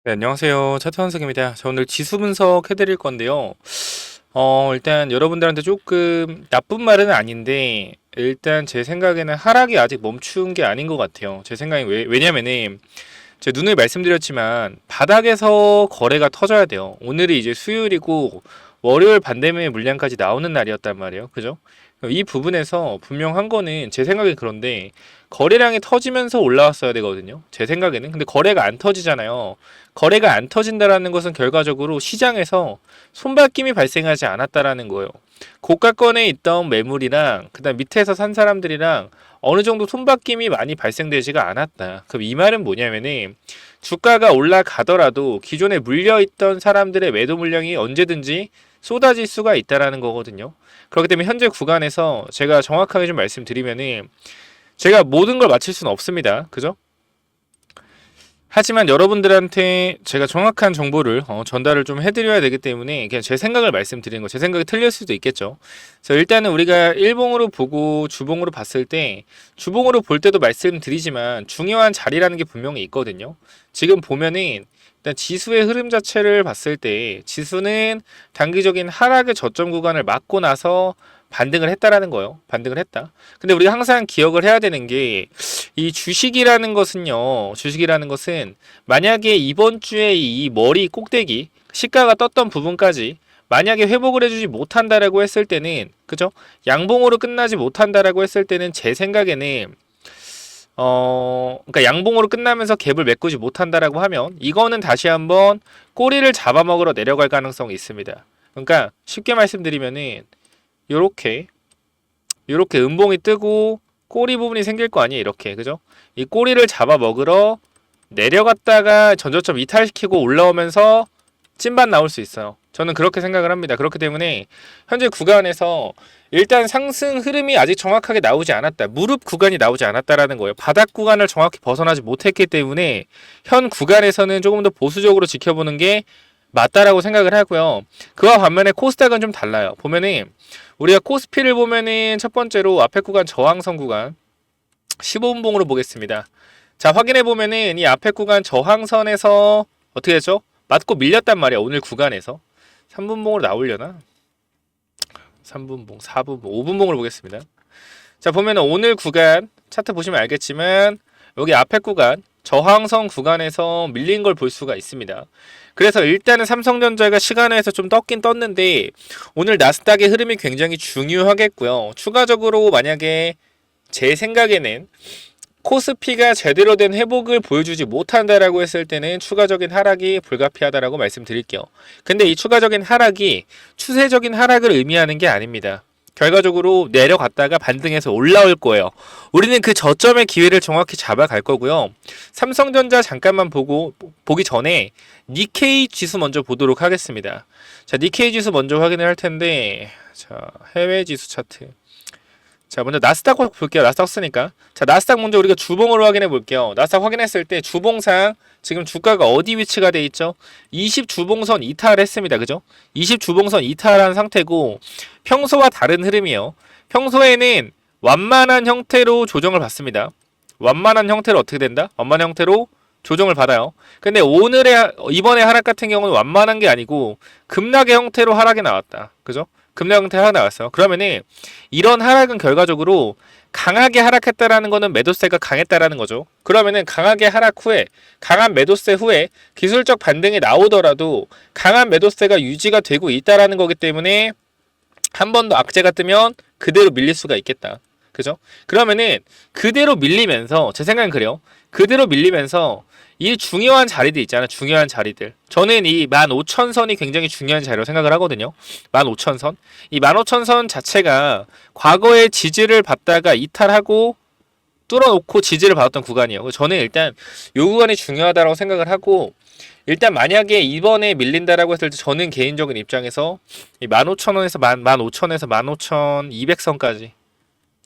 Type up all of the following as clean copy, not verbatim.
네, 안녕하세요. 차트환석입니다. 저 오늘 지수 분석 해드릴 건데요. 일단 여러분들한테 조금 나쁜 말은 아닌데, 일단 제 생각에는 하락이 아직 멈춘 게 아닌 것 같아요. 제 생각에 왜냐면은, 제가 눈을 말씀드렸지만, 바닥에서 거래가 터져야 돼요. 오늘이 이제 수요일이고, 월요일 반대매 물량까지 나오는 날이었단 말이에요. 그죠? 이 부분에서 분명한 거는 제 생각에 그런데, 거래량이 터지면서 올라왔어야 되거든요. 제 생각에는. 근데 거래가 안 터지잖아요. 거래가 안 터진다라는 것은 결과적으로 시장에서 손바뀜이 발생하지 않았다라는 거예요. 고가권에 있던 매물이랑 그다음 밑에서 산 사람들이랑 어느 정도 손바뀜이 많이 발생되지가 않았다. 그럼 이 말은 뭐냐면은 주가가 올라가더라도 기존에 물려있던 사람들의 매도 물량이 언제든지 쏟아질 수가 있다라는 거거든요. 그렇기 때문에 현재 구간에서 제가 정확하게 좀 말씀드리면은 제가 모든 걸 맞힐 수는 없습니다. 그죠? 하지만 여러분들한테 제가 정확한 정보를 전달을 좀 해드려야 되기 때문에 그냥 제 생각을 말씀드리는 거, 제 생각이 틀릴 수도 있겠죠. 그래서 일단은 우리가 일봉으로 보고 주봉으로 봤을 때 주봉으로 볼 때도 말씀드리지만 중요한 자리라는 게 분명히 있거든요. 지금 보면은 일단 지수의 흐름 자체를 봤을 때 지수는 단기적인 하락의 저점 구간을 맞고 나서 반등을 했다라는 거예요. 반등을 했다. 근데 우리가 항상 기억을 해야 되는 게 이 주식이라는 것은 만약에 이번 주에 이 머리 꼭대기 시가가 떴던 부분까지 만약에 회복을 해주지 못한다라고 했을 때는 그죠? 양봉으로 끝나지 못한다라고 했을 때는 제 생각에는 그러니까 양봉으로 끝나면서 갭을 메꾸지 못한다라고 하면 이거는 다시 한번 꼬리를 잡아먹으러 내려갈 가능성이 있습니다. 그러니까 쉽게 말씀드리면은 요렇게 음봉이 뜨고 꼬리 부분이 생길 거 아니에요. 이렇게 그죠? 이 꼬리를 잡아 먹으러 내려갔다가 전저점 이탈시키고 올라오면서 찐반 나올 수 있어요. 저는 그렇게 생각을 합니다. 그렇기 때문에 현재 구간에서 일단 상승 흐름이 아직 정확하게 나오지 않았다. 무릎 구간이 나오지 않았다라는 거예요. 바닥 구간을 정확히 벗어나지 못했기 때문에 현 구간에서는 조금 더 보수적으로 지켜보는 게 맞다라고 생각을 하고요. 그와 반면에 코스닥은 좀 달라요. 보면은 우리가 코스피를 보면은 첫 번째로 앞에 구간 저항선 구간 15분봉으로 보겠습니다. 자, 확인해 보면은 이 앞에 구간 저항선에서 어떻게 됐죠? 맞고 밀렸단 말이야. 오늘 구간에서 3분봉으로 나오려나? 3분봉, 4분봉, 5분봉으로 보겠습니다. 자, 보면은 오늘 구간 차트 보시면 알겠지만 여기 앞에 구간 저항선 구간에서 밀린 걸 볼 수가 있습니다. 그래서 일단은 삼성전자가 시간에서 좀 떴긴 떴는데 오늘 나스닥의 흐름이 굉장히 중요하겠고요. 추가적으로 만약에 제 생각에는 코스피가 제대로 된 회복을 보여주지 못한다라고 했을 때는 추가적인 하락이 불가피하다라고 말씀드릴게요. 근데 이 추가적인 하락이 추세적인 하락을 의미하는 게 아닙니다. 결과적으로 내려갔다가 반등해서 올라올 거예요. 우리는 그 저점의 기회를 정확히 잡아갈 거고요. 삼성전자 잠깐만 보기 전에 니케이 지수 먼저 보도록 하겠습니다. 자, 니케이 지수 먼저 확인을 할 텐데, 자, 해외 지수 차트. 자, 먼저 나스닥 볼게요. 나스닥 쓰니까. 자, 나스닥 먼저 우리가 주봉으로 확인해 볼게요. 나스닥 확인했을 때 주봉상 지금 주가가 어디 위치가 돼 있죠? 20 주봉선 이탈했습니다. 그죠? 20 주봉선 이탈한 상태고 평소와 다른 흐름이에요. 평소에는 완만한 형태로 조정을 받습니다. 완만한 형태로 어떻게 된다? 완만한 형태로 조정을 받아요. 근데 이번에 하락 같은 경우는 완만한 게 아니고 급락의 형태로 하락이 나왔다. 그죠? 급락 형태 하락 나왔어요. 그러면은 이런 하락은 결과적으로 강하게 하락했다라는 거는 매도세가 강했다라는 거죠. 그러면은 강하게 하락 후에 강한 매도세 후에 기술적 반등이 나오더라도 강한 매도세가 유지가 되고 있다라는 거기 때문에 한 번 더 악재가 뜨면 그대로 밀릴 수가 있겠다. 그죠? 그러면은 그대로 밀리면서 제 생각은 그래요. 그대로 밀리면서 이 중요한 자리들 있잖아. 중요한 자리들. 저는 이 15,000선이 굉장히 중요한 자리라고 생각을 하거든요. 15,000선. 이 15,000선 자체가 과거에 지지를 받다가 이탈하고 뚫어놓고 지지를 받았던 구간이에요. 저는 일단 이 구간이 중요하다고 생각을 하고 일단 만약에 이번에 밀린다라고 했을 때 저는 개인적인 입장에서 이 15,000원에서 15,000에서 15,200선까지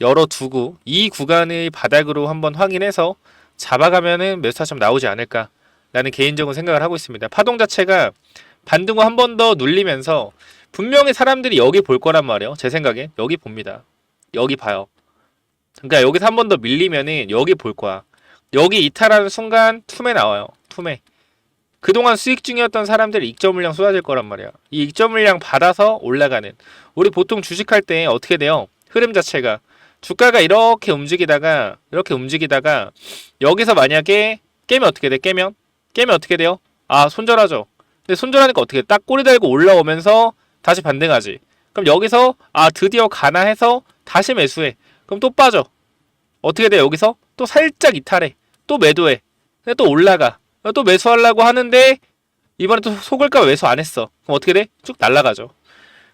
열어두고 이 구간을 바닥으로 한번 확인해서 잡아가면은 몇 타점 나오지 않을까라는 개인적인 생각을 하고 있습니다. 파동 자체가 반등 후 한 번 더 눌리면서 분명히 사람들이 여기 볼 거란 말이에요. 제 생각에 여기 봅니다. 여기 봐요. 그러니까 여기서 한 번 더 밀리면은 여기 볼 거야. 여기 이탈하는 순간 투매 나와요. 투매. 그동안 수익 중이었던 사람들이 익절 물량 쏟아질 거란 말이야. 이 익절 물량 받아서 올라가는. 우리 보통 주식할 때 어떻게 돼요? 흐름 자체가 주가가 이렇게 움직이다가 여기서 만약에 깨면 어떻게 돼? 깨면 어떻게 돼요? 아, 손절하죠. 근데 손절하니까 어떻게 돼? 딱 꼬리 달고 올라오면서 다시 반등하지. 그럼 여기서 아, 드디어 가나 해서 다시 매수해. 그럼 또 빠져. 어떻게 돼? 여기서 또 살짝 이탈해. 또 매도해. 근데 또 올라가. 또 매수하려고 하는데 이번에 또 속을까 봐 매수 안 했어. 그럼 어떻게 돼? 쭉 날아가죠.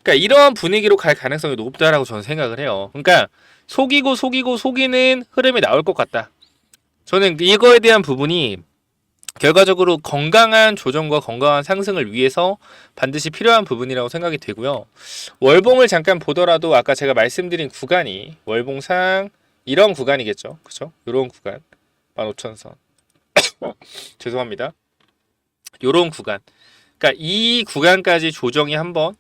그러니까 이런 분위기로 갈 가능성이 높다라고 저는 생각을 해요. 그러니까 속이는 흐름이 나올 것 같다. 저는 이거에 대한 부분이 결과적으로 건강한 조정과 건강한 상승을 위해서 반드시 필요한 부분이라고 생각이 되고요. 월봉을 잠깐 보더라도 아까 제가 말씀드린 구간이 월봉상 이런 구간이겠죠. 그쵸? 이런 구간 15,000선 죄송합니다. 요런 구간. 그러니까 이 구간까지 조정이 한번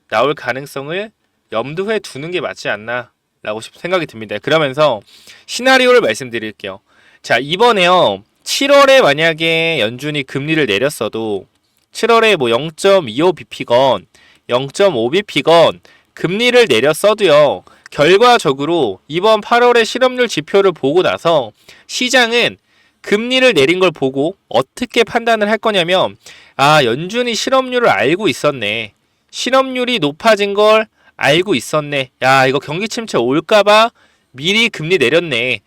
나올 가능성을 염두에 두는 게 맞지 않나 라고 생각이 듭니다. 그러면서 시나리오를 말씀드릴게요. 자, 이번에요. 7월에 만약에 연준이 금리를 내렸어도 7월에 뭐 0.25bp건 0.5bp건 금리를 내렸어도요. 결과적으로 이번 8월의 실업률 지표를 보고 나서 시장은 금리를 내린 걸 보고 어떻게 판단을 할 거냐면 아, 연준이 실업률을 알고 있었네. 실업률이 높아진 걸 알고 있었네. 야, 이거 경기 침체 올까봐 미리 금리 내렸네.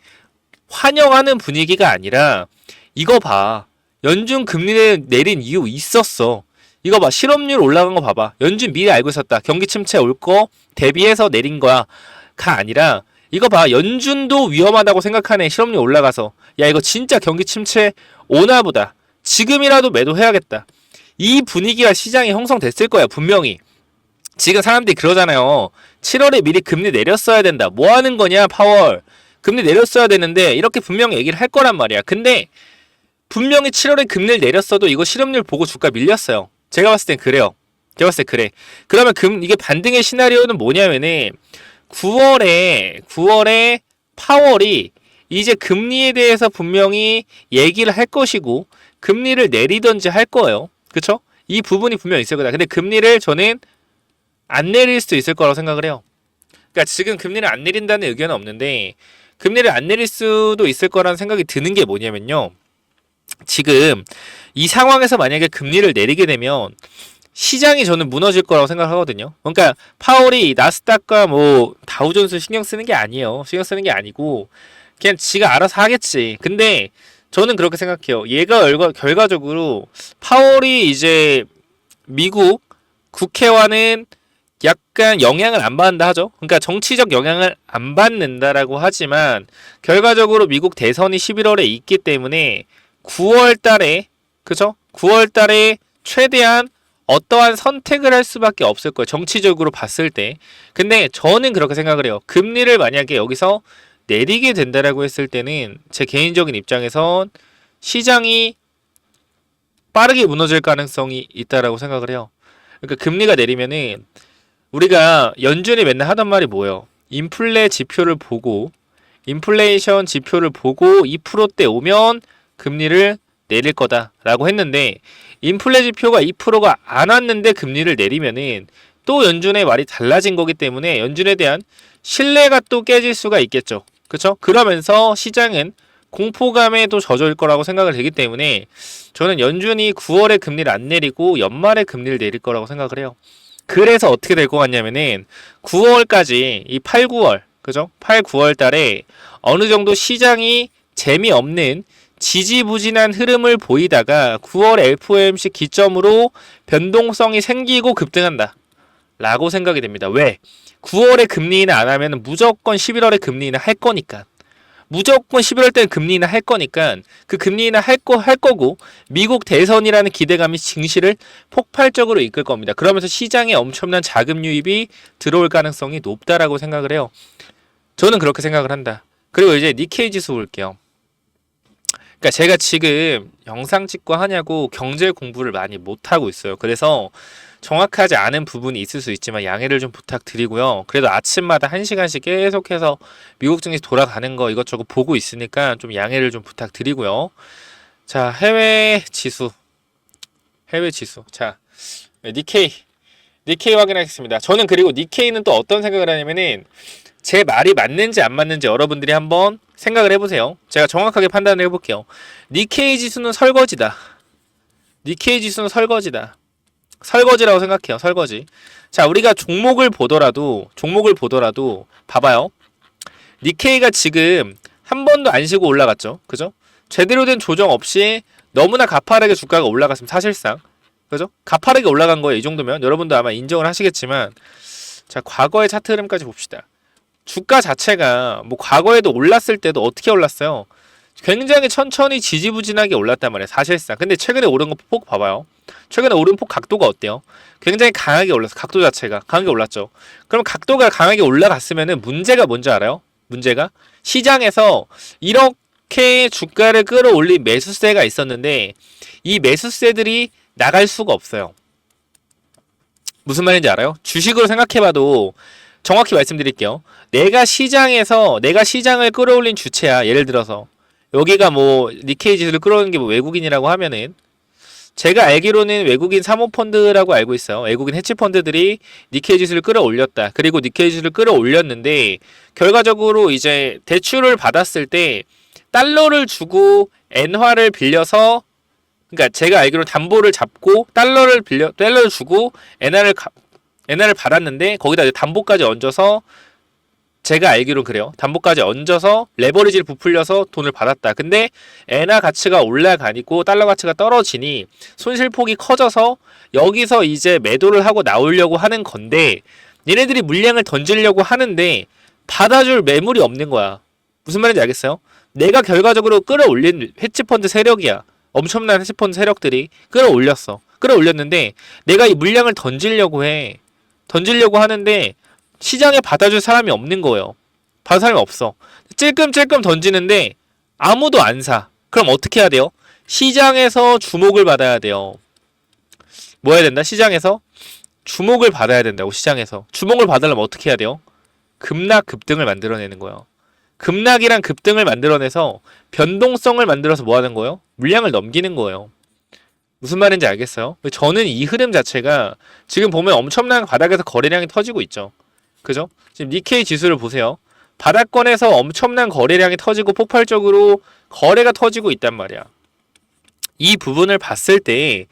환영하는 분위기가 아니라 이거 봐. 연준 금리를 내린 이유 있었어. 이거 봐. 실업률 올라간 거 봐봐. 연준 미리 알고 있었다. 경기 침체 올 거 대비해서 내린 거야. 가 아니라 이거 봐. 연준도 위험하다고 생각하네. 실업률 올라가서. 야, 이거 진짜 경기 침체 오나 보다. 지금이라도 매도해야겠다. 이 분위기가 시장에 형성됐을 거야. 분명히. 지금 사람들이 그러잖아요. 7월에 미리 금리 내렸어야 된다. 뭐 하는 거냐, 파월. 금리 내렸어야 되는데 이렇게 분명히 얘기를 할 거란 말이야. 근데 분명히 7월에 금리를 내렸어도 이거 실업률 보고 주가 밀렸어요. 제가 봤을 땐 그래요. 제가 봤을 때 그래. 그러면 이게 반등의 시나리오는 뭐냐면은 9월에 파월이 이제 금리에 대해서 분명히 얘기를 할 것이고 금리를 내리던지 할 거예요. 그쵸? 이 부분이 분명히 있을 거다. 근데 금리를 저는 안 내릴 수도 있을 거라고 생각을 해요. 그러니까 지금 금리를 안 내린다는 의견은 없는데 금리를 안 내릴 수도 있을 거라는 생각이 드는 게 뭐냐면요. 지금 이 상황에서 만약에 금리를 내리게 되면 시장이 저는 무너질 거라고 생각하거든요. 그러니까 파월이 나스닥과 뭐 다우존스 신경 쓰는 게 아니에요. 신경 쓰는 게 아니고 그냥 지가 알아서 하겠지. 근데 저는 그렇게 생각해요. 얘가 결과적으로 파월이 이제 미국 국회와는 약간 영향을 안 받는다 하죠. 그러니까 정치적 영향을 안 받는다라고 하지만 결과적으로 미국 대선이 11월에 있기 때문에 9월 달에 그죠? 9월 달에 최대한 어떠한 선택을 할 수밖에 없을 거예요. 정치적으로 봤을 때. 근데 저는 그렇게 생각을 해요. 금리를 만약에 여기서 내리게 된다라고 했을 때는 제 개인적인 입장에선 시장이 빠르게 무너질 가능성이 있다라고 생각을 해요. 그러니까 금리가 내리면은 우리가 연준이 맨날 하던 말이 뭐예요? 인플레이션 지표를 보고 2%대 오면 금리를 내릴 거다라고 했는데 인플레 지표가 2%가 안 왔는데 금리를 내리면은 또 연준의 말이 달라진 거기 때문에 연준에 대한 신뢰가 또 깨질 수가 있겠죠. 그렇죠? 그러면서 시장은 공포감에 또 젖어올 거라고 생각을 되기 때문에 저는 연준이 9월에 금리를 안 내리고 연말에 금리를 내릴 거라고 생각을 해요. 그래서 어떻게 될 것 같냐면은 9월까지 이 8, 9월 그죠? 8, 9월 달에 어느 정도 시장이 재미없는 지지부진한 흐름을 보이다가 9월 FOMC 기점으로 변동성이 생기고 급등한다 라고 생각이 됩니다. 왜? 9월에 금리 인하 안 하면 무조건 11월에 금리 인하 할 거니까. 무조건 11월 때는 금리 인하 할 거니까 그 금리 인하 할 거고 미국 대선이라는 기대감이 증시를 폭발적으로 이끌 겁니다. 그러면서 시장에 엄청난 자금 유입이 들어올 가능성이 높다라고 생각을 해요. 저는 그렇게 생각을 한다. 그리고 이제 니케이 지수 볼게요. 그러니까 제가 지금 영상 찍고 하냐고 경제 공부를 많이 못하고 있어요. 그래서 정확하지 않은 부분이 있을 수 있지만 양해를 좀 부탁드리고요. 그래도 아침마다 1시간씩 계속해서 미국 증시 돌아가는 거 이것저것 보고 있으니까 좀 양해를 좀 부탁드리고요. 자, 해외 지수. 해외 지수. 자, 니케이 확인하겠습니다. 저는 그리고 니케이는 또 어떤 생각을 하냐면은 제 말이 맞는지 안 맞는지 여러분들이 한번 생각을 해보세요. 제가 정확하게 판단을 해볼게요. 니케이 지수는 설거지다. 니케이 지수는 설거지다. 설거지라고 생각해요. 설거지. 자, 우리가 종목을 보더라도 봐봐요. 니케이가 지금 한 번도 안 쉬고 올라갔죠. 그죠? 제대로 된 조정 없이 너무나 가파르게 주가가 올라갔으면 사실상 그죠? 가파르게 올라간 거예요. 이 정도면 여러분도 아마 인정을 하시겠지만 자, 과거의 차트 흐름까지 봅시다. 주가 자체가 뭐 과거에도 올랐을 때도 어떻게 올랐어요? 굉장히 천천히 지지부진하게 올랐단 말이에요. 사실상. 근데 최근에 오른 거 폭 봐봐요. 최근에 오른 폭 각도가 어때요? 굉장히 강하게 올랐어. 각도 자체가 강하게 올랐죠. 그럼 각도가 강하게 올라갔으면은 문제가 뭔지 알아요? 문제가 시장에서 이렇게 주가를 끌어올린 매수세가 있었는데 이 매수세들이 나갈 수가 없어요. 무슨 말인지 알아요? 주식으로 생각해봐도 정확히 말씀드릴게요. 내가 시장을 끌어올린 주체야. 예를 들어서 여기가 뭐 니케이 지수를 끌어오는 게 뭐 외국인이라고 하면은 제가 알기로는 외국인 사모펀드라고 알고 있어요. 외국인 헤지펀드들이 니케이 지수를 끌어올렸다. 그리고 니케이 지수를 끌어올렸는데 결과적으로 이제 대출을 받았을 때 달러를 주고 엔화를 빌려서 그러니까 제가 알기로 담보를 잡고 달러를 주고 엔화를 받았는데 거기다 이제 담보까지 얹어서 제가 알기로 그래요. 담보까지 얹어서 레버리지를 부풀려서 돈을 받았다. 근데 엔화 가치가 올라가니고 달러 가치가 떨어지니 손실폭이 커져서 여기서 이제 매도를 하고 나오려고 하는 건데 얘네들이 물량을 던지려고 하는데 받아줄 매물이 없는 거야. 무슨 말인지 알겠어요? 내가 결과적으로 끌어올린 헤지펀드 세력이야. 엄청난 헤지펀드 세력들이 끌어올렸어. 끌어올렸는데 내가 이 물량을 던지려고 하는데 시장에 받아줄 사람이 없는 거예요. 받을 사람이 없어. 찔끔찔끔 던지는데 아무도 안 사. 그럼 어떻게 해야 돼요? 시장에서 주목을 받아야 돼요. 뭐 해야 된다? 시장에서 주목을 받아야 된다고. 시장에서 주목을 받으려면 어떻게 해야 돼요? 급락 급등을 만들어내는 거예요. 급락이랑 급등을 만들어내서 변동성을 만들어서 뭐 하는 거예요? 물량을 넘기는 거예요. 무슨 말인지 알겠어요? 저는 이 흐름 자체가 지금 보면 엄청난 바닥에서 거래량이 터지고 있죠. 그죠? 지금 니케이 지수를 보세요. 바닥권에서 엄청난 거래량이 터지고 폭발적으로 거래가 터지고 있단 말이야. 이 부분을 봤을 때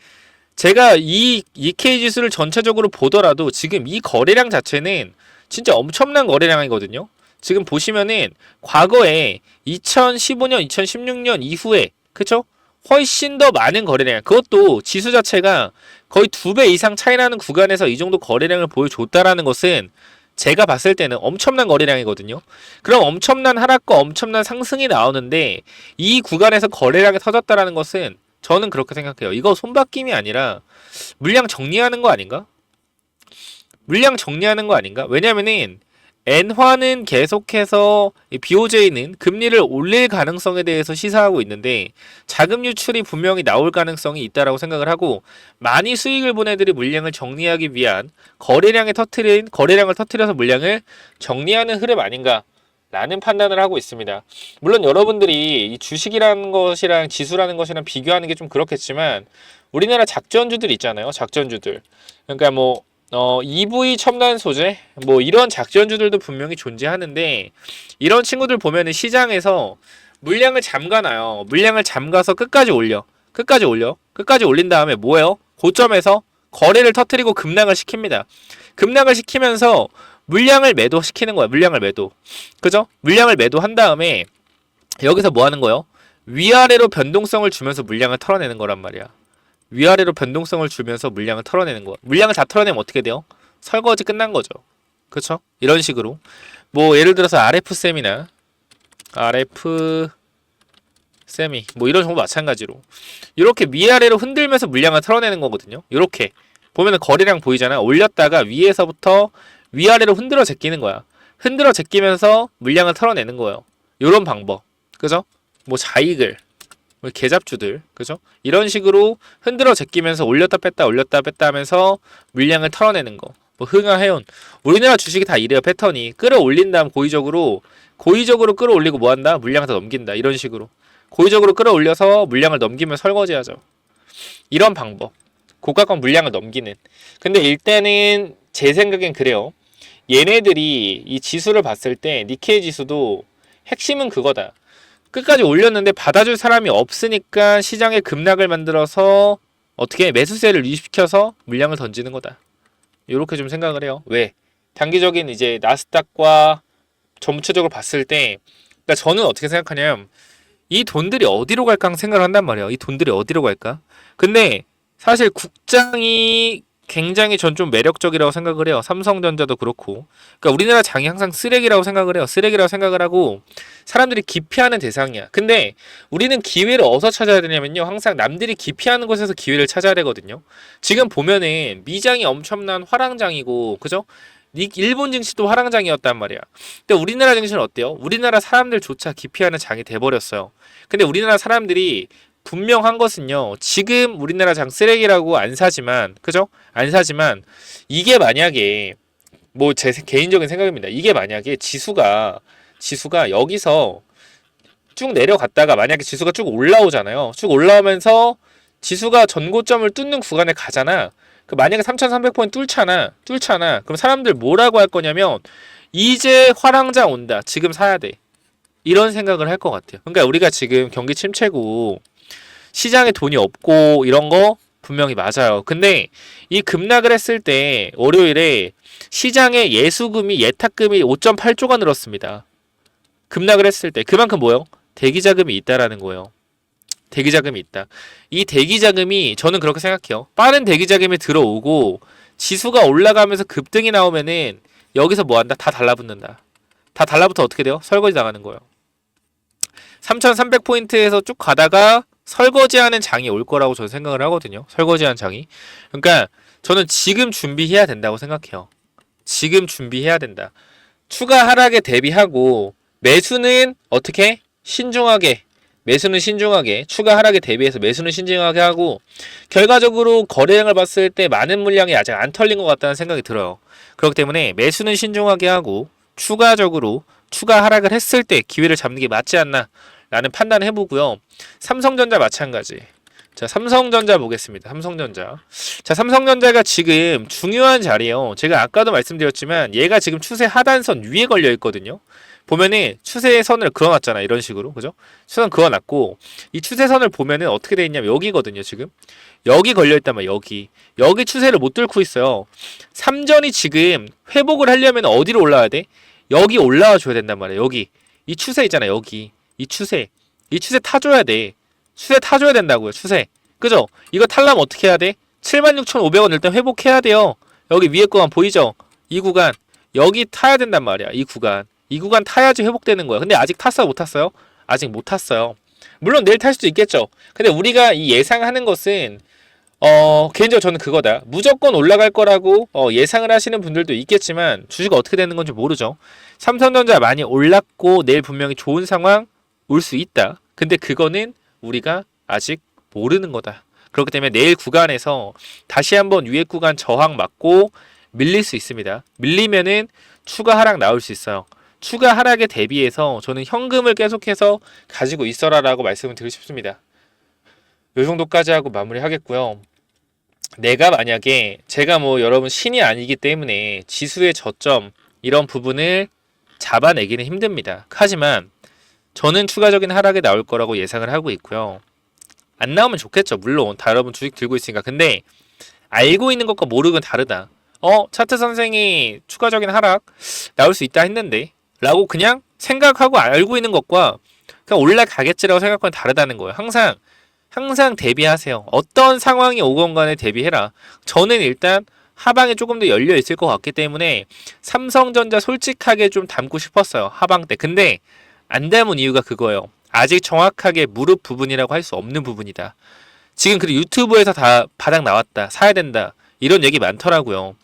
제가 이 니케이 지수를 전체적으로 보더라도 지금 이 거래량 자체는 진짜 엄청난 거래량이거든요. 지금 보시면은 과거에 2015년, 2016년 이후에 그쵸? 훨씬 더 많은 거래량. 그것도 지수 자체가 거의 2배 이상 차이 나는 구간에서 이 정도 거래량을 보여줬다라는 것은 제가 봤을 때는 엄청난 거래량이거든요. 그럼 엄청난 하락과 엄청난 상승이 나오는데 이 구간에서 거래량이 터졌다라는 것은 저는 그렇게 생각해요. 이거 손바뀜이 아니라 물량 정리하는 거 아닌가? 물량 정리하는 거 아닌가? 왜냐면은 엔화는 계속해서 BOJ는 금리를 올릴 가능성에 대해서 시사하고 있는데 자금 유출이 분명히 나올 가능성이 있다라고 생각을 하고 많이 수익을 본 애들이 물량을 정리하기 위한 거래량을 터트려서 물량을 정리하는 흐름 아닌가라는 판단을 하고 있습니다. 물론 여러분들이 이 주식이라는 것이랑 지수라는 것이랑 비교하는 게 좀 그렇겠지만 우리나라 작전주들 있잖아요. 작전주들. 그러니까 뭐 EV 첨단 소재 뭐 이런 작전주들도 분명히 존재하는데 이런 친구들 보면은 시장에서 물량을 잠가놔요. 물량을 잠가서 끝까지 올린 다음에 뭐예요? 고점에서 거래를 터뜨리고 급락을 시킵니다. 급락을 시키면서 물량을 매도시키는 거야. 물량을 매도. 그죠? 물량을 매도한 다음에 여기서 뭐 하는 거예요? 위아래로 변동성을 주면서 물량을 털어내는 거란 말이야. 위아래로 변동성을 주면서 물량을 털어내는 거. 물량을 다 털어내면 어떻게 돼요? 설거지 끝난 거죠. 그쵸? 이런 식으로. 뭐 예를 들어서 RF세미나 RF세미 뭐 이런 정도 마찬가지로 이렇게 위아래로 흔들면서 물량을 털어내는 거거든요. 이렇게 보면은 거래량 보이잖아. 올렸다가 위에서부터 위아래로 흔들어 제끼는 거야. 흔들어 제끼면서 물량을 털어내는 거예요. 이런 방법. 그죠? 뭐 자익을 개잡주들 그죠? 이런 식으로 흔들어 제끼면서 올렸다 뺐다 하면서 물량을 털어내는 거. 뭐 흥하해온 우리나라 주식이 다 이래요. 패턴이 끌어올린 다음 고의적으로 끌어올리고 뭐한다? 물량을 다 넘긴다. 이런 식으로 고의적으로 끌어올려서 물량을 넘기면 설거지하죠. 이런 방법. 고가권 물량을 넘기는. 근데 일단은 제 생각엔 그래요. 얘네들이 이 지수를 봤을 때 니케이 지수도 핵심은 그거다. 끝까지 올렸는데 받아줄 사람이 없으니까 시장에 급락을 만들어서 어떻게 매수세를 유입시켜서 물량을 던지는 거다. 이렇게 좀 생각을 해요. 왜? 단기적인 이제 나스닥과 전체적으로 봤을 때, 그러니까 저는 어떻게 생각하냐면 이 돈들이 어디로 갈까 생각을 한단 말이에요. 이 돈들이 어디로 갈까? 근데 사실 국장이 굉장히 전 좀 매력적이라고 생각을 해요. 삼성전자도 그렇고. 그러니까 우리나라 장이 항상 쓰레기라고 생각을 해요. 쓰레기라고 생각을 하고 사람들이 기피하는 대상이야. 근데 우리는 기회를 어디서 찾아야 되냐면요. 항상 남들이 기피하는 곳에서 기회를 찾아야 되거든요. 지금 보면은 미장이 엄청난 화랑장이고, 그죠? 일본 증시도 화랑장이었단 말이야. 근데 우리나라 증시는 어때요? 우리나라 사람들조차 기피하는 장이 돼버렸어요. 근데 우리나라 사람들이 분명한 것은요. 지금 우리나라 장 쓰레기라고 안 사지만, 그죠? 안 사지만 이게 만약에 뭐 제 개인적인 생각입니다. 이게 만약에 지수가 여기서 쭉 내려갔다가 만약에 지수가 쭉 올라오잖아요. 쭉 올라오면서 지수가 전고점을 뚫는 구간에 가잖아. 그 만약에 3,300포인트 뚫잖아. 그럼 사람들 뭐라고 할 거냐면 이제 화랑장 온다. 지금 사야 돼. 이런 생각을 할 것 같아요. 그러니까 우리가 지금 경기 침체고 시장에 돈이 없고 이런 거 분명히 맞아요. 근데 이 급락을 했을 때 월요일에 시장의 예탁금이 5.8조가 늘었습니다. 급락을 했을 때 그만큼 뭐요? 대기자금이 있다라는 거예요. 대기자금이 있다. 이 대기자금이 저는 그렇게 생각해요. 빠른 대기자금이 들어오고 지수가 올라가면서 급등이 나오면은 여기서 뭐 한다? 다 달라붙는다. 다 달라붙어 어떻게 돼요? 설거지 나가는 거예요. 3,300포인트에서 쭉 가다가 설거지하는 장이 올 거라고 저는 생각을 하거든요. 설거지하는 장이. 그러니까 저는 지금 준비해야 된다고 생각해요. 지금 준비해야 된다. 추가 하락에 대비하고 매수는 어떻게? 매수는 신중하게 추가 하락에 대비해서 매수는 신중하게 하고 결과적으로 거래량을 봤을 때 많은 물량이 아직 안 털린 것 같다는 생각이 들어요. 그렇기 때문에 매수는 신중하게 하고 추가적으로 추가 하락을 했을 때 기회를 잡는 게 맞지 않나 라는 판단을 해보고요. 삼성전자 마찬가지. 자, 삼성전자 보겠습니다. 삼성전자가 지금 중요한 자리에요. 제가 아까도 말씀드렸지만 얘가 지금 추세 하단선 위에 걸려 있거든요. 보면은 추세선을 그어놨잖아. 이런 식으로. 그죠? 추세선 그어놨고 이 추세선을 보면은 어떻게 돼 있냐면 여기거든요. 지금. 여기 걸려 있단 말이야. 여기 추세를 못 뚫고 있어요. 삼전이 지금 회복을 하려면 어디로 올라와야 돼? 여기 올라와 줘야 된단 말이야. 여기. 이 추세 있잖아. 여기. 이 추세 타줘야 돼. 추세 타줘야 된다고요. 추세. 그죠? 이거 탈라면 어떻게 해야 돼? 76,500원 일단 회복해야 돼요. 여기 위에 구간 보이죠? 이 구간. 여기 타야 된단 말이야. 이 구간 타야지 회복되는 거야. 근데 아직 탔어요? 못 탔어요? 아직 못 탔어요. 물론 내일 탈 수도 있겠죠. 근데 우리가 이 예상하는 것은 개인적으로 저는 그거다. 무조건 올라갈 거라고 예상을 하시는 분들도 있겠지만 주식이 어떻게 되는 건지 모르죠. 삼성전자 많이 올랐고 내일 분명히 좋은 상황 올 수 있다. 근데 그거는 우리가 아직 모르는 거다. 그렇기 때문에 내일 구간에서 다시 한번 위에 구간 저항 맞고 밀릴 수 있습니다. 밀리면은 추가 하락 나올 수 있어요. 추가 하락에 대비해서 저는 현금을 계속해서 가지고 있어라라고 말씀을 드리고 싶습니다. 요 정도까지 하고 마무리하겠고요. 내가 만약에 제가 뭐 여러분 신이 아니기 때문에 지수의 저점 이런 부분을 잡아내기는 힘듭니다. 하지만 저는 추가적인 하락이 나올 거라고 예상을 하고 있고요. 안 나오면 좋겠죠. 물론 다 여러분 주식 들고 있으니까. 근데 알고 있는 것과 모르는 건 다르다. 차트 선생이 추가적인 하락 나올 수 있다 했는데 라고 그냥 생각하고 알고 있는 것과 그냥 올라가겠지라고 생각하는 건 다르다는 거예요. 항상 대비하세요. 어떤 상황이 오건 간에 대비해라. 저는 일단 하방에 조금 더 열려 있을 것 같기 때문에 삼성전자 솔직하게 좀 담고 싶었어요. 하방 때. 근데 안 담은 이유가 그거예요. 아직 정확하게 무릎 부분이라고 할 수 없는 부분이다. 지금 그리고 유튜브에서 다 바닥 나왔다. 사야 된다. 이런 얘기 많더라고요.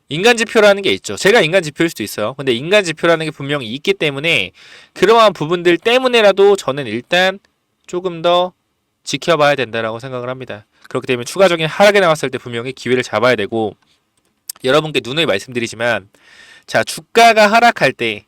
인간 지표라는 게 있죠. 제가 인간 지표일 수도 있어요. 근데 인간 지표라는 게 분명히 있기 때문에 그러한 부분들 때문에라도 저는 일단 조금 더 지켜봐야 된다라고 생각을 합니다. 그렇기 때문에 추가적인 하락이 나왔을 때 분명히 기회를 잡아야 되고 여러분께 누누이 말씀드리지만 자 주가가 하락할 때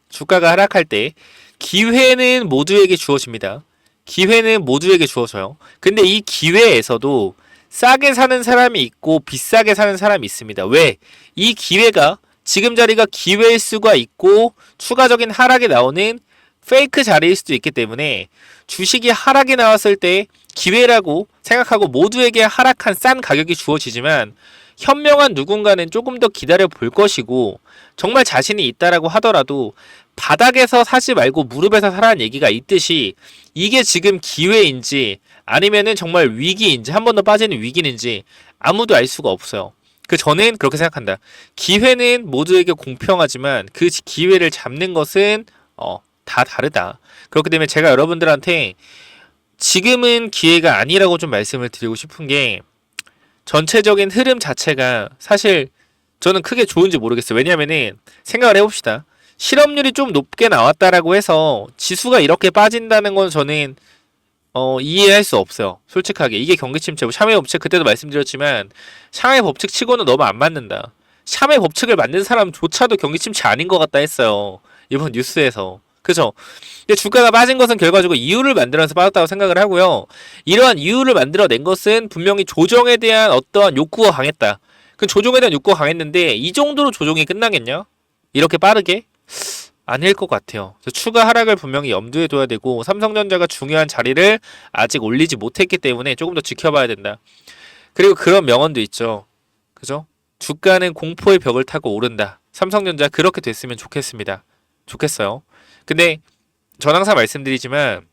기회는 모두에게 주어집니다. 기회는 모두에게 주어져요. 근데 이 기회에서도 싸게 사는 사람이 있고 비싸게 사는 사람이 있습니다. 왜? 이 기회가 지금 자리가 기회일 수가 있고 추가적인 하락이 나오는 페이크 자리일 수도 있기 때문에 주식이 하락이 나왔을 때 기회라고 생각하고 모두에게 하락한 싼 가격이 주어지지만 현명한 누군가는 조금 더 기다려 볼 것이고 정말 자신이 있다라고 하더라도 바닥에서 사지 말고 무릎에서 사라는 얘기가 있듯이 이게 지금 기회인지 아니면은 정말 위기인지 한 번 더 빠지는 위기인지 아무도 알 수가 없어요. 저는 그렇게 생각한다. 기회는 모두에게 공평하지만 그 기회를 잡는 것은 다 다르다. 그렇기 때문에 제가 여러분들한테 지금은 기회가 아니라고 좀 말씀을 드리고 싶은 게 전체적인 흐름 자체가 사실 저는 크게 좋은지 모르겠어요. 왜냐면은 생각을 해봅시다. 실업률이 좀 높게 나왔다라고 해서 지수가 이렇게 빠진다는 건 저는 이해할 수 없어요. 솔직하게. 이게 경기 침체고 샤메 법칙 그때도 말씀드렸지만 샤메 법칙 치고는 너무 안 맞는다. 샤메 법칙을 만든 사람조차도 경기 침체 아닌 것 같다 했어요. 이번 뉴스에서. 그죠? 주가가 빠진 것은 결과적으로 이유를 만들어서 빠졌다고 생각을 하고요. 이러한 이유를 만들어낸 것은 분명히 조정에 대한 어떠한 욕구가 강했다. 그 조정에 대한 욕구가 강했는데 이 정도로 조정이 끝나겠냐? 이렇게 빠르게? 아닐 것 같아요. 추가 하락을 분명히 염두에 둬야 되고 삼성전자가 중요한 자리를 아직 올리지 못했기 때문에 조금 더 지켜봐야 된다. 그리고 그런 명언도 있죠. 그죠? 주가는 공포의 벽을 타고 오른다. 삼성전자 그렇게 됐으면 좋겠습니다. 좋겠어요. 근데 전 항상 말씀드리지만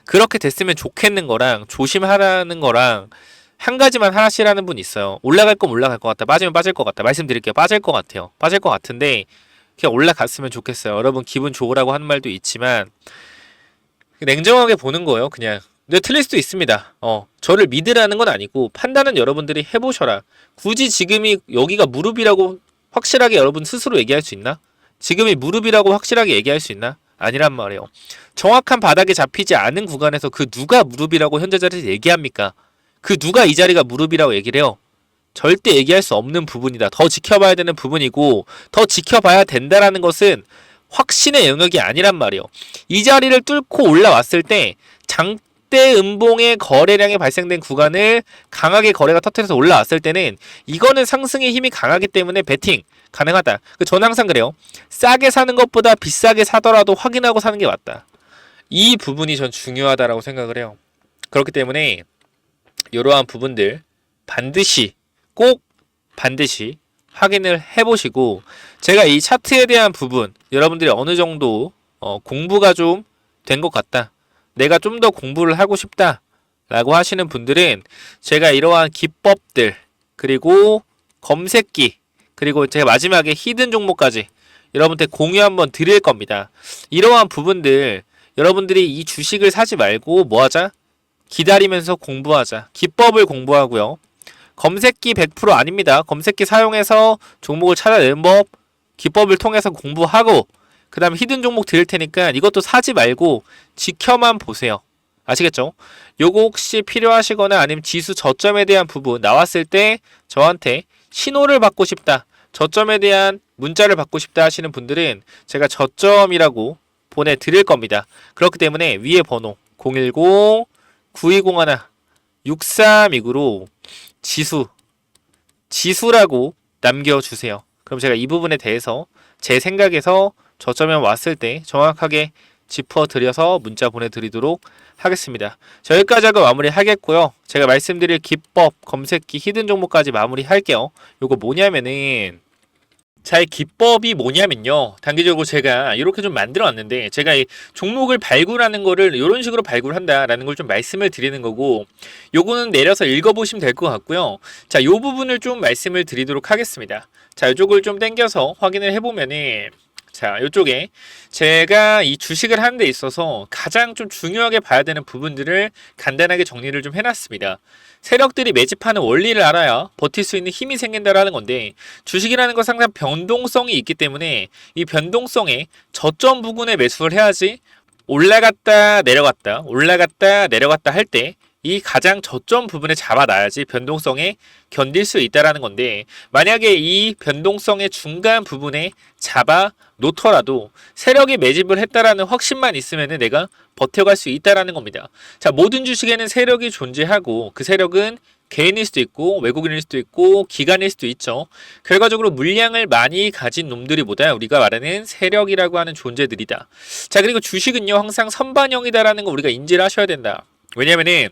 그렇게 됐으면 좋겠는 거랑 조심하라는 거랑 한 가지만 하시라는 분 있어요. 올라갈 건 올라갈 것 같다. 빠지면 빠질 것 같다. 말씀드릴게요. 빠질 것 같아요. 빠질 것 같은데 그냥 올라갔으면 좋겠어요. 여러분 기분 좋으라고 하는 말도 있지만 냉정하게 보는 거예요. 그냥. 근데 틀릴 수도 있습니다. 저를 믿으라는 건 아니고 판단은 여러분들이 해보셔라. 굳이 지금이 여기가 무릎이라고 확실하게 여러분 스스로 얘기할 수 있나? 지금이 무릎이라고 확실하게 얘기할 수 있나? 아니란 말이에요. 정확한 바닥에 잡히지 않은 구간에서 그 누가 무릎이라고 현재 자리에서 얘기합니까? 그 누가 이 자리가 무릎이라고 얘기를 해요? 절대 얘기할 수 없는 부분이다. 더 지켜봐야 되는 부분이고 더 지켜봐야 된다라는 것은 확신의 영역이 아니란 말이에요. 이 자리를 뚫고 올라왔을 때 장대 음봉의 거래량이 발생된 구간을 강하게 거래가 터뜨려서 올라왔을 때는 이거는 상승의 힘이 강하기 때문에 베팅 가능하다. 저는 항상 그래요. 싸게 사는 것보다 비싸게 사더라도 확인하고 사는 게 맞다. 이 부분이 전 중요하다라고 생각을 해요. 그렇기 때문에 이러한 부분들 꼭 반드시 확인을 해보시고 제가 이 차트에 대한 부분 여러분들이 어느 정도 공부가 좀 된 것 같다. 내가 좀 더 공부를 하고 싶다 라고 하시는 분들은 제가 이러한 기법들 그리고 검색기 그리고 제가 마지막에 히든 종목까지 여러분한테 공유 한번 드릴 겁니다. 이러한 부분들 여러분들이 이 주식을 사지 말고 뭐하자? 기다리면서 공부하자. 기법을 공부하고요. 검색기 100% 아닙니다. 검색기 사용해서 종목을 찾아내는 법, 기법을 통해서 공부하고 그 다음에 히든 종목 드릴 테니까 이것도 사지 말고 지켜만 보세요. 아시겠죠? 요거 혹시 필요하시거나 아니면 지수 저점에 대한 부분 나왔을 때 저한테 신호를 받고 싶다. 저점에 대한 문자를 받고 싶다 하시는 분들은 제가 저점이라고 보내드릴 겁니다. 그렇기 때문에 위에 번호 010-9201-6329로 지수라고 남겨주세요. 그럼 제가 이 부분에 대해서 제 생각에서 저점에 왔을 때 정확하게 짚어드려서 문자 보내드리도록 하겠습니다. 자, 여기까지 하고 마무리하겠고요. 제가 말씀드릴 기법, 검색기, 히든 종목까지 마무리할게요. 요거 뭐냐면은 자, 이 기법이 뭐냐면요. 단기적으로 제가 이렇게 좀 만들어 놨는데 제가 이 종목을 발굴하는 거를 이런 식으로 발굴한다라는 걸 좀 말씀을 드리는 거고 요거는 내려서 읽어보시면 될 것 같고요. 자, 요 부분을 좀 말씀을 드리도록 하겠습니다. 자, 이쪽을 좀 당겨서 확인을 해보면은 자, 이쪽에 제가 이 주식을 하는 데 있어서 가장 좀 중요하게 봐야 되는 부분들을 간단하게 정리를 좀 해놨습니다. 세력들이 매집하는 원리를 알아야 버틸 수 있는 힘이 생긴다라는 건데 주식이라는 건 상당히 변동성이 있기 때문에 이 변동성에 저점 부근에 매수를 해야지 올라갔다 내려갔다 할 때 이 가장 저점 부분에 잡아놔야지 변동성에 견딜 수 있다라는 건데 만약에 이 변동성의 중간 부분에 잡아 놓더라도 세력이 매집을 했다라는 확신만 있으면 내가 버텨갈 수 있다라는 겁니다. 자, 모든 주식에는 세력이 존재하고 그 세력은 개인일 수도 있고 외국인일 수도 있고 기관일 수도 있죠. 결과적으로 물량을 많이 가진 놈들이보다 우리가 말하는 세력이라고 하는 존재들이다. 자, 그리고 주식은요 항상 선반영이다라는 거 우리가 인지를 하셔야 된다. 왜냐면은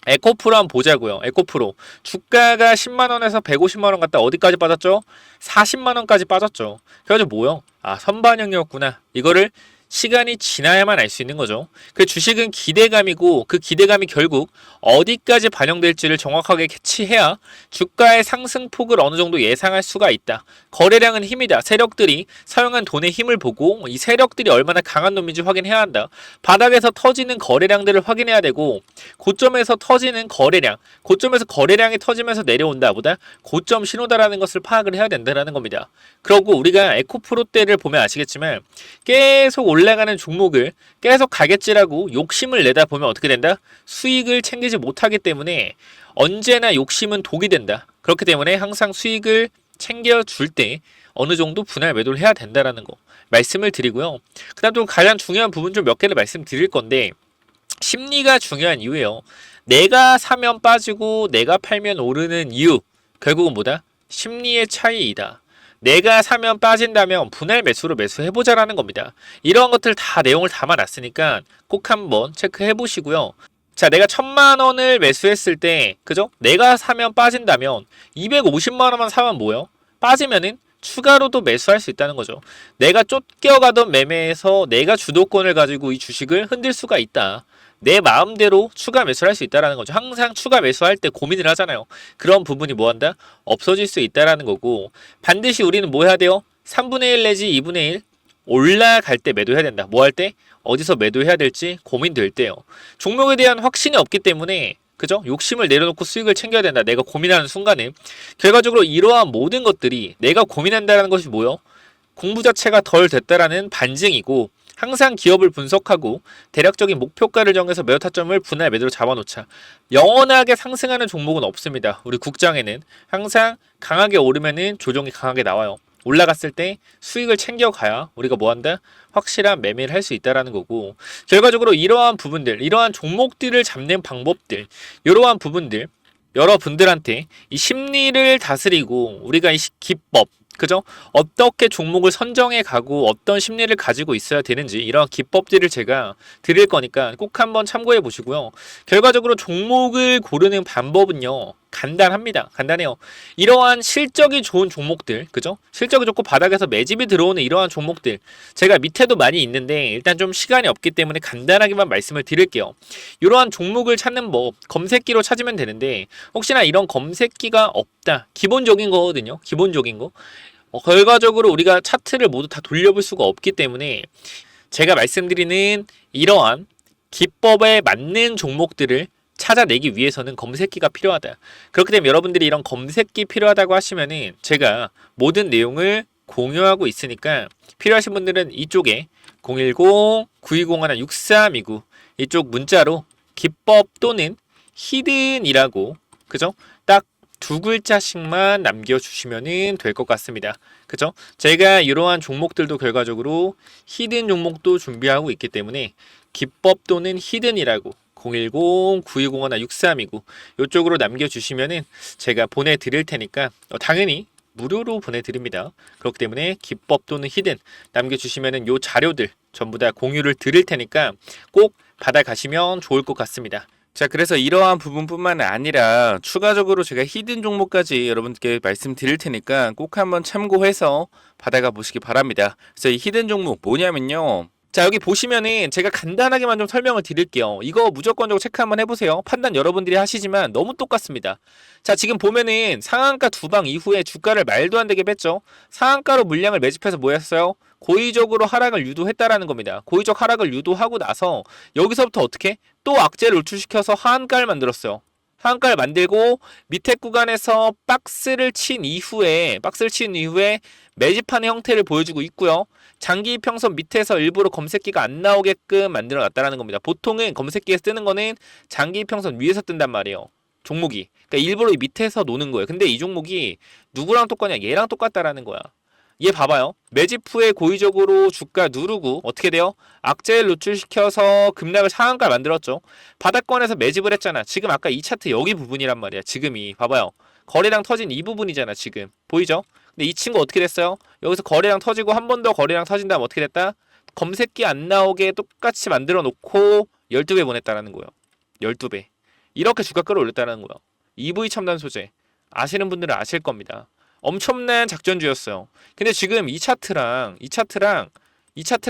에코프로 한번 보자고요. 에코프로 주가가 10만원에서 150만원 갔다 어디까지 빠졌죠? 40만원까지 빠졌죠. 그래가지고 뭐요? 아, 선반영이었구나. 이거를 시간이 지나야만 알 수 있는 거죠. 그 주식은 기대감이고 그 기대감이 결국 어디까지 반영될지를 정확하게 캐치해야 주가의 상승폭을 어느 정도 예상할 수가 있다. 거래량은 힘이다. 세력들이 사용한 돈의 힘을 보고 이 세력들이 얼마나 강한 놈인지 확인해야 한다. 바닥에서 터지는 거래량들을 확인해야 되고 고점에서 터지는 거래량, 고점에서 거래량이 터지면서 내려온다 보다 고점 신호다라는 것을 파악을 해야 된다는 겁니다. 그러고 우리가 에코프로 때를 보면 아시겠지만 계속 올라가는 종목을 계속 가겠지라고 욕심을 내다 보면 어떻게 된다? 수익을 챙기지 못하기 때문에 언제나 욕심은 독이 된다. 그렇기 때문에 항상 수익을 챙겨줄 때 어느 정도 분할 매도를 해야 된다라는 거 말씀을 드리고요. 그 다음 또 가장 중요한 부분 좀 몇 개를 말씀드릴 건데 심리가 중요한 이유예요. 내가 사면 빠지고 내가 팔면 오르는 이유 결국은 뭐다? 심리의 차이이다. 내가 사면 빠진다면 분할 매수로 매수해보자라는 겁니다. 이러한 것들 다 내용을 담아놨으니까 꼭 한번 체크해 보시고요. 자, 내가 1000만원을 매수했을 때, 그죠? 내가 사면 빠진다면 250만원만 사면 뭐예요? 빠지면은 추가로도 매수할 수 있다는 거죠. 내가 쫓겨가던 매매에서 내가 주도권을 가지고 이 주식을 흔들 수가 있다. 내 마음대로 추가 매수를 할 수 있다는 거죠. 항상 추가 매수할 때 고민을 하잖아요. 그런 부분이 뭐한다? 없어질 수 있다는 거고 반드시 우리는 뭐 해야 돼요? 3분의 1 내지 2분의 1 올라갈 때 매도해야 된다. 뭐 할 때? 어디서 매도해야 될지 고민될 때요. 종목에 대한 확신이 없기 때문에 그죠? 욕심을 내려놓고 수익을 챙겨야 된다. 내가 고민하는 순간에 결과적으로 이러한 모든 것들이 내가 고민한다는 것이 뭐요? 공부 자체가 덜 됐다라는 반증이고 항상 기업을 분석하고 대략적인 목표가를 정해서 매도 타점을 분할 매도로 잡아놓자. 영원하게 상승하는 종목은 없습니다. 우리 국장에는 항상 강하게 오르면은 조정이 강하게 나와요. 올라갔을 때 수익을 챙겨가야 우리가 뭐한다? 확실한 매매를 할 수 있다라는 거고 결과적으로 이러한 부분들, 이러한 종목들을 잡는 방법들, 이러한 부분들 여러분들한테 이 심리를 다스리고 우리가 이 기법 그죠? 어떻게 종목을 선정해 가고 어떤 심리를 가지고 있어야 되는지 이런 기법들을 제가 드릴 거니까 꼭 한번 참고해 보시고요. 결과적으로 종목을 고르는 방법은요. 간단합니다. 간단해요. 이러한 실적이 좋은 종목들, 그죠? 실적이 좋고 바닥에서 매집이 들어오는 이러한 종목들 제가 밑에도 많이 있는데 일단 좀 시간이 없기 때문에 간단하게만 말씀을 드릴게요. 이러한 종목을 찾는 법 검색기로 찾으면 되는데 혹시나 이런 검색기가 없다. 기본적인 거거든요. 기본적인 거. 결과적으로 우리가 차트를 모두 다 돌려볼 수가 없기 때문에 제가 말씀드리는 이러한 기법에 맞는 종목들을 찾아내기 위해서는 검색기가 필요하다. 그렇기 때문에 여러분들이 이런 검색기 필요하다고 하시면은 제가 모든 내용을 공유하고 있으니까 필요하신 분들은 이쪽에 010-9201-6329 이쪽 문자로 기법 또는 히든이라고 그죠? 딱 두 글자씩만 남겨주시면 될 것 같습니다. 그죠? 제가 이러한 종목들도 결과적으로 히든 종목도 준비하고 있기 때문에 기법 또는 히든이라고 010-9201-6329 이쪽으로 남겨주시면은 제가 보내드릴 테니까 당연히 무료로 보내드립니다. 그렇기 때문에 기법 또는 히든 남겨주시면은 요 자료들 전부 다 공유를 드릴 테니까 꼭 받아가시면 좋을 것 같습니다. 자, 그래서 이러한 부분뿐만 아니라 추가적으로 제가 히든 종목까지 여러분께 말씀드릴 테니까 꼭 한번 참고해서 받아가 보시기 바랍니다. 그래서 이 히든 종목 뭐냐면요. 자, 여기 보시면은 제가 간단하게만 좀 설명을 드릴게요. 이거 무조건적으로 체크 한번 해보세요. 판단 여러분들이 하시지만 너무 똑같습니다. 자, 지금 보면은 상한가 두방 이후에 주가를 말도 안 되게 뺐죠. 상한가로 물량을 매집해서 뭐 했어요? 고의적으로 하락을 유도했다라는 겁니다. 고의적 하락을 유도하고 나서 여기서부터 어떻게? 또 악재를 노출시켜서 하한가를 만들었어요. 하한가를 만들고 밑에 구간에서 박스를 친 이후에 매집하는 형태를 보여주고 있고요. 장기 이평선 밑에서 일부러 검색기가 안 나오게끔 만들어 놨다라는 겁니다. 보통은 검색기에서 뜨는 거는 장기 이평선 위에서 뜬단 말이에요. 종목이. 그러니까 일부러 밑에서 노는 거예요. 근데 이 종목이 누구랑 똑같냐? 얘랑 똑같다라는 거야. 얘 봐봐요. 매집 후에 고의적으로 주가 누르고 어떻게 돼요? 악재를 노출시켜서 급락을 상한가를 만들었죠. 바닥권에서 매집을 했잖아. 지금 아까 이 차트 여기 부분이란 말이야. 지금이 봐봐요. 거래량 터진 이 부분이잖아. 지금 보이죠? 근데 이 친구 어떻게 됐어요? 여기서 거래량 터지고 한 번 더 거래량 터진 다음 어떻게 됐다? 검색기 안 나오게 똑같이 만들어 놓고 12배 보냈다라는 거예요. 12배. 이렇게 주가 끌어올렸다는 거예요. EV 첨단 소재 아시는 분들은 아실 겁니다. 엄청난 작전주였어요. 근데 지금 이 차트랑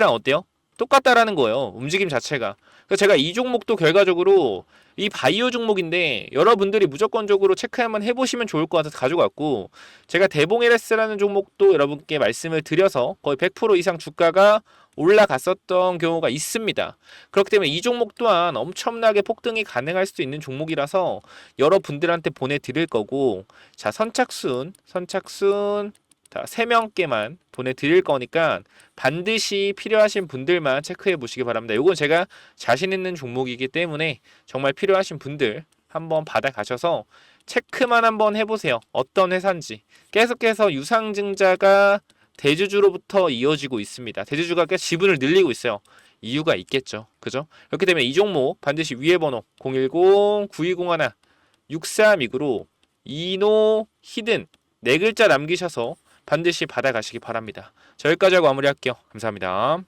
어때요? 똑같다라는 거예요. 움직임 자체가. 그래서 제가 이 종목도 결과적으로 이 바이오 종목인데 여러분들이 무조건적으로 체크 한번 해보시면 좋을 것 같아서 가져갔고, 제가 대봉 LS라는 종목도 여러분께 말씀을 드려서 거의 100% 이상 주가가 올라갔었던 경우가 있습니다. 그렇기 때문에 이 종목 또한 엄청나게 폭등이 가능할 수도 있는 종목이라서 여러분들한테 보내드릴 거고, 자, 선착순 다 3명께만 보내드릴 거니까 반드시 필요하신 분들만 체크해 보시기 바랍니다. 이건 제가 자신 있는 종목이기 때문에 정말 필요하신 분들 한번 받아 가셔서 체크만 한번 해보세요. 어떤 회사인지. 계속해서 유상증자가 대주주로부터 이어지고 있습니다. 대주주가 지분을 늘리고 있어요. 이유가 있겠죠. 그죠? 그렇기 때문에 이 종목 반드시 위에 번호 010-9201-6329로 이노 히든 4글자 남기셔서 반드시 받아가시기 바랍니다. 자, 여기까지 하고 마무리할게요. 감사합니다.